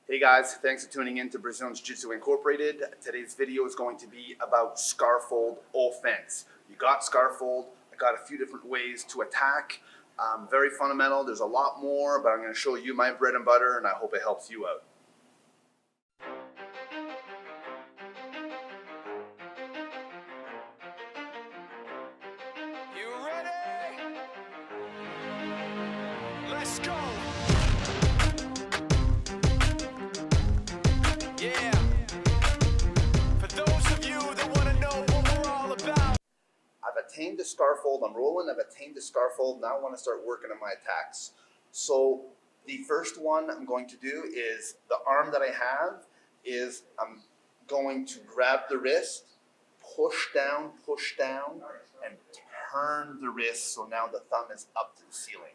Hey guys, thanks for tuning in to Brazilian Jiu-Jitsu Incorporated. Today's video is going to be about Scarfold offense. You got Scarfold. I got a few different ways to attack. Very fundamental. There's a lot more, but I'm going to show you my bread and butter, and I hope it helps you out. You ready? Let's go. Yeah. For those of you that want to know what we're all about. I've attained the Scarfold. I'm rolling. I've attained the Scarfold. Now I want to start working on my attacks. So the first one I'm going to do is the arm that I have is I'm going to grab the wrist, push down, and turn the wrist so now the thumb is up to the ceiling.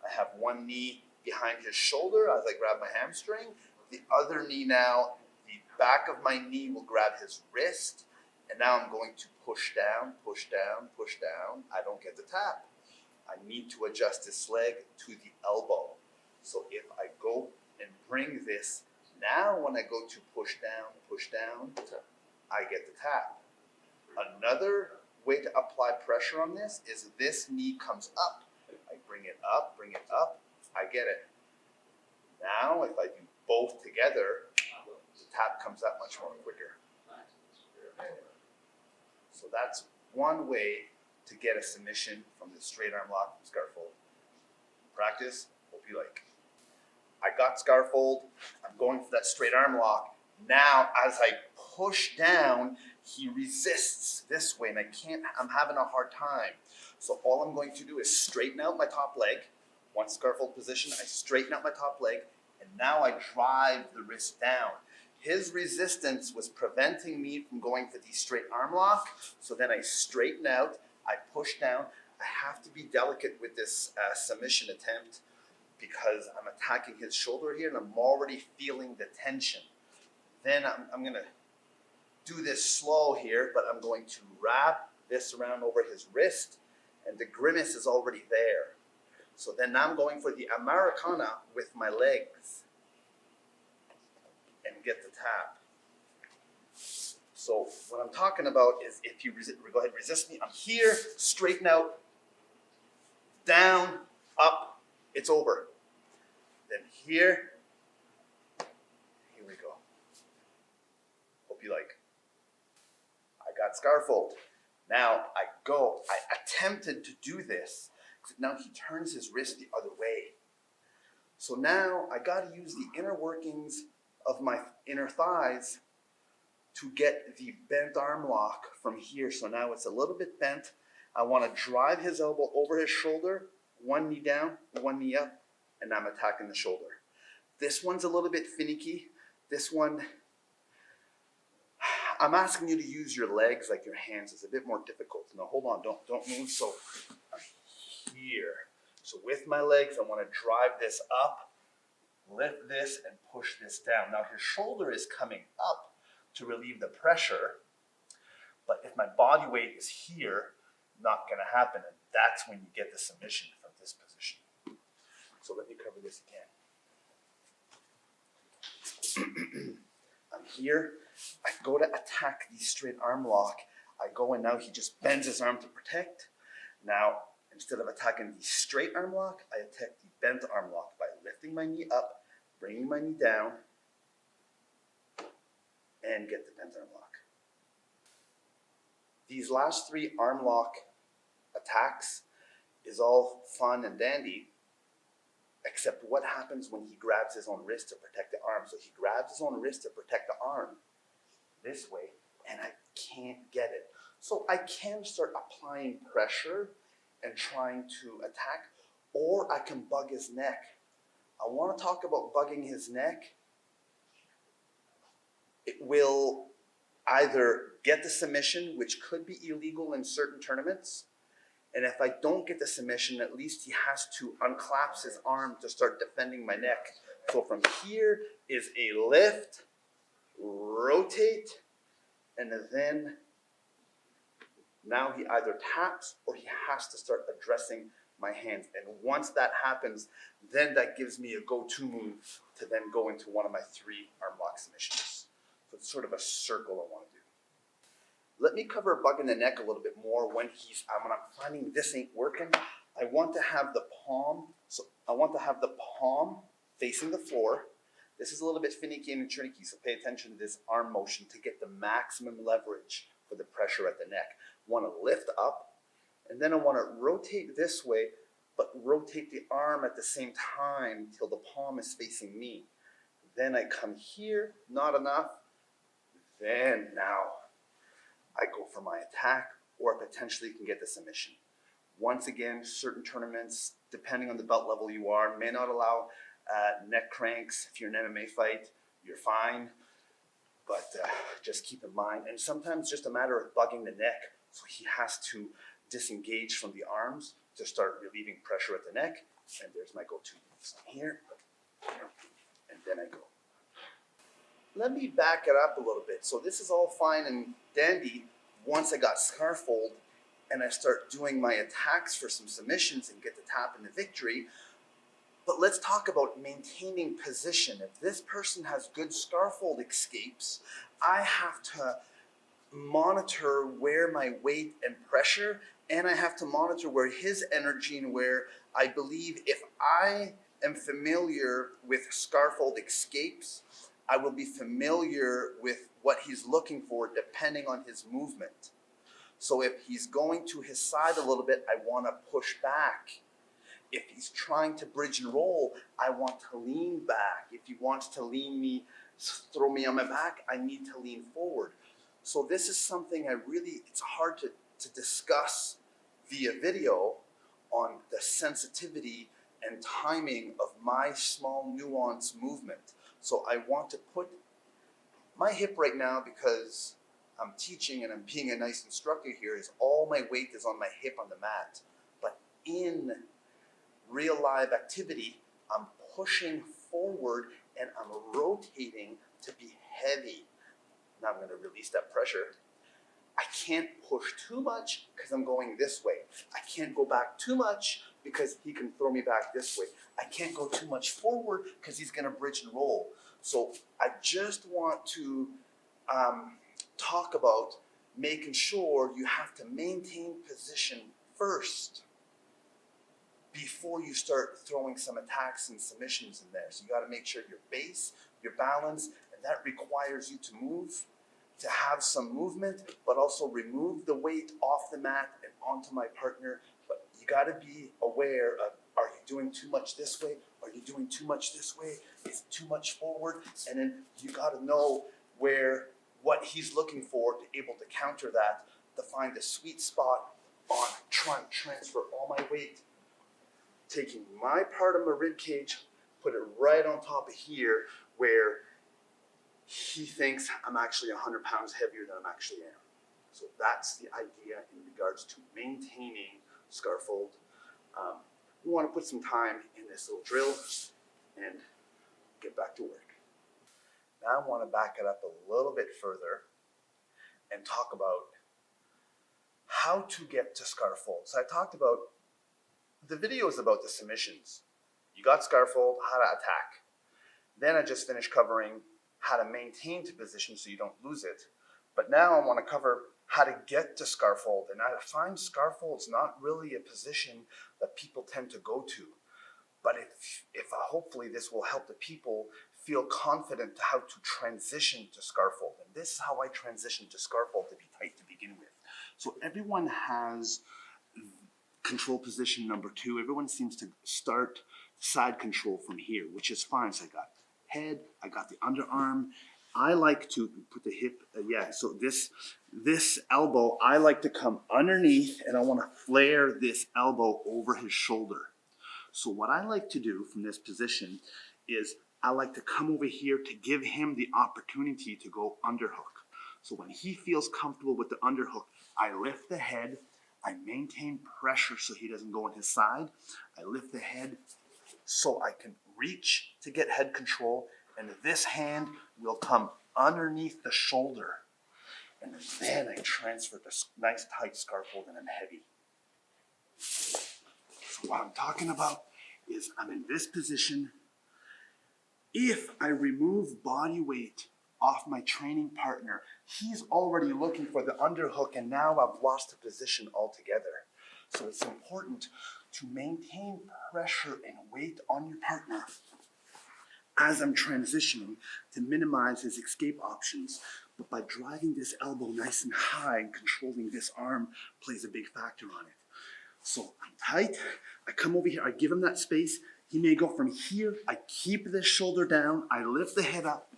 I have one knee behind his shoulder as I grab my hamstring. The other knee now, the back of my knee will grab his wrist. And now I'm going to push down. I don't get the tap. I need to adjust this leg to the elbow. So if I go and bring this, now when I go to push down, I get the tap. Another way to apply pressure on this is this knee comes up. I bring it up, I get it. Now if I do both together, the tap comes up much more quicker. So that's one way to get a submission from the straight arm lock from Scarfold. Practice, hope you like. I got Scarfold, I'm going for that straight arm lock. Now as I push down, he resists this way and I'm having a hard time. So all I'm going to do is straighten out my top leg. Once Scarfold position, I straighten out my top leg and now I drive the wrist down. His resistance was preventing me from going for the straight arm lock. So then I straighten out, I push down. I have to be delicate with this submission attempt because I'm attacking his shoulder here and I'm already feeling the tension. Then I'm gonna do this slow here, but I'm going to wrap this around over his wrist and the grimace is already there. So then now I'm going for the Americana with my legs and get the tap. So what I'm talking about is if you go ahead and resist me, I'm here, straighten out, down, up, it's over. Then here we go. Hope you like. I got Scarfold. Now I attempted to do this, except now he turns his wrist the other way. So now I gotta use the inner workings of my inner thighs to get the bent arm lock from here. So now it's a little bit bent. I want to drive his elbow over his shoulder, one knee down, one knee up, and I'm attacking the shoulder. This one's a little bit finicky. This one, I'm asking you to use your legs like your hands. It's a bit more difficult. No, hold on, don't move. So I'm here. So with my legs, I want to drive this up, lift this and push this down. Now his shoulder is coming up to relieve the pressure, but if my body weight is here, not gonna happen. And that's when you get the submission from this position. So let me cover this again. I'm here, I go to attack the straight arm lock. I go and now he just bends his arm to protect. Now, instead of attacking the straight arm lock, I attack the bent arm lock by lifting my knee up, bringing my knee down, and get the bent arm lock. These last three arm lock attacks is all fun and dandy, except what happens when he grabs his own wrist to protect the arm. So he grabs his own wrist to protect the arm this way, and I can't get it. So I can start applying pressure and trying to attack, or I can bug his neck. I want to talk about bugging his neck. It will either get the submission, which could be illegal in certain tournaments, and if I don't get the submission, at least he has to unclasp his arm to start defending my neck. So from here is a lift, rotate, and then now he either taps or he has to start addressing my hands. And once that happens, then that gives me a go-to move to then go into one of my 3 arm lock submissions. So it's sort of a circle I want to do. Let me cover bugging the neck a little bit more when I'm finding this ain't working. I want to have the palm, facing the floor. This is a little bit finicky and tricky, so pay attention to this arm motion to get the maximum leverage for the pressure at the neck. I want to lift up, and then I want to rotate this way, but rotate the arm at the same time till the palm is facing me. Then I come here, not enough. Then now I go for my attack, or potentially can get the submission. Once again, certain tournaments, depending on the belt level you are, may not allow neck cranks. If you're in an MMA fight, you're fine. But just keep in mind, and sometimes just a matter of bugging the neck. So he has to disengage from the arms to start relieving pressure at the neck. And there's my go-to moves. Here, and then I go. Let me back it up a little bit. So this is all fine and dandy once I got Scarfold and I start doing my attacks for some submissions and get the tap and the victory. But let's talk about maintaining position. If this person has good Scarfold escapes, I have to monitor where my weight and pressure, and I have to monitor where his energy and where I believe if I am familiar with Scarfold escapes, I will be familiar with what he's looking for depending on his movement. So if he's going to his side a little bit, I want to push back. If he's trying to bridge and roll, I want to lean back. If he wants to lean me, throw me on my back, I need to lean forward. So this is something it's hard to discuss via video on the sensitivity and timing of my small nuanced movement. So I want to put my hip right now, because I'm teaching and I'm being a nice instructor here, is all my weight is on my hip on the mat. But in real live activity, I'm pushing forward and I'm rotating to be heavy. Now I'm going to release that pressure. I can't push too much because I'm going this way. I can't go back too much because he can throw me back this way. I can't go too much forward because he's going to bridge and roll. So I just want to talk about making sure you have to maintain position first before you start throwing some attacks and submissions in there. So you got to make sure your base, your balance, and that requires you to move, to have some movement, but also remove the weight off the mat and onto my partner. But you got to be aware of, are you doing too much this way? Are you doing too much this way? Is it too much forward? And then you got to know what he's looking for to able to counter that, to find the sweet spot on trying to transfer all my weight, taking my part of my rib cage, put it right on top of here where he thinks I'm actually 100 pounds heavier than I actually am. So that's the idea in regards to maintaining Scarfold. We want to put some time in this little drill and get back to work. Now I want to back it up a little bit further and talk about how to get to Scarfold. So I talked about, the video is about the submissions. You got Scarfold, how to attack. Then I just finished covering how to maintain to position so you don't lose it. But now I want to cover how to get to Scarfold. And I find Scarfold is not really a position that people tend to go to. But if hopefully this will help the people feel confident to how to transition to Scarfold. And this is how I transitioned to Scarfold to be tight to begin with. So everyone has control position number 2. Everyone seems to start side control from here, which is fine. So I got head, I got the underarm. I like to put the hip, so this elbow, I like to come underneath and I want to flare this elbow over his shoulder. So what I like to do from this position is I like to come over here to give him the opportunity to go underhook. So when he feels comfortable with the underhook, I lift the head, I maintain pressure so he doesn't go on his side. I lift the head so I can reach to get head control, and this hand will come underneath the shoulder. And then I transfer this nice tight Scarfold and I'm heavy. So So what I'm talking about is I'm in this position. If I remove body weight off my training partner, he's already looking for the underhook and now I've lost the position altogether. So it's important to maintain pressure and weight on your partner as I'm transitioning to minimize his escape options. But by driving this elbow nice and high and controlling this arm plays a big factor on it. So I'm tight, I come over here, I give him that space. He may go from here, I keep this shoulder down, I lift the head up,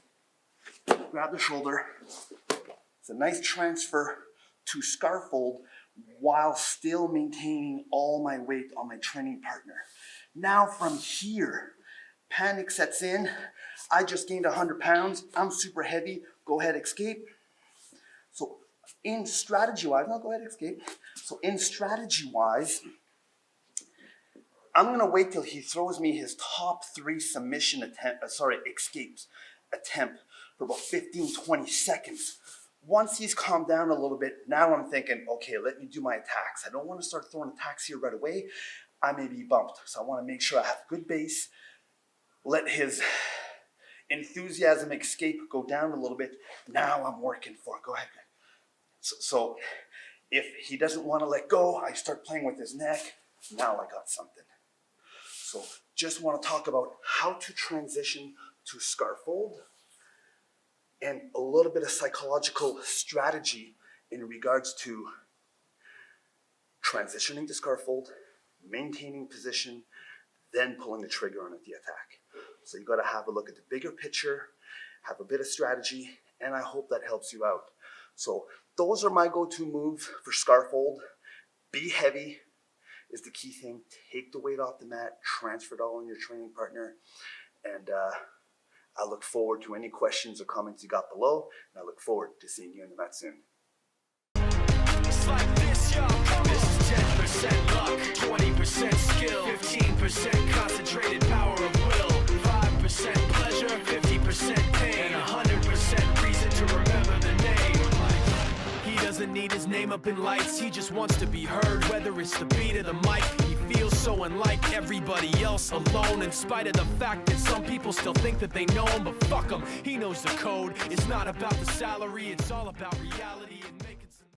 grab the shoulder. It's a nice transfer to Scarfold while still maintaining all my weight on my training partner. Now from here, panic sets in. I just gained 100 pounds. I'm super heavy. Go ahead, escape. So in strategy-wise, no, go ahead, escape. So in strategy-wise, I'm gonna wait till he throws me his top 3 submission escapes attempt for about 15, 20 seconds. Once he's calmed down a little bit, now I'm thinking, okay, let me do my attacks. I don't want to start throwing attacks here right away. I may be bumped. So I want to make sure I have a good base. Let his enthusiasm escape go down a little bit. Now I'm working for it. Go ahead. So if he doesn't want to let go, I start playing with his neck. Now I got something. So just want to talk about how to transition to Scarfold and a little bit of psychological strategy in regards to transitioning to Scarfold, maintaining position, then pulling the trigger on the attack. So you got to have a look at the bigger picture, have a bit of strategy, and I hope that helps you out. So those are my go-to moves for Scarfold. Be heavy is the key thing. Take the weight off the mat, transfer it all on your training partner, and I look forward to any questions or comments you got below, and I look forward to seeing you in the mat soon. It's like this, y'all. This is 10% luck, 20% skill, 15% concentrated power of will, 5% pleasure, 50% pain, and 100% reason to remember the name. He doesn't need his name up in lights, he just wants to be heard, whether it's the beat of the mic. He feels so unlike everybody else, alone, in spite of the fact that some people still think that they know him, but fuck him, he knows the code. It's not about the salary, it's all about reality and making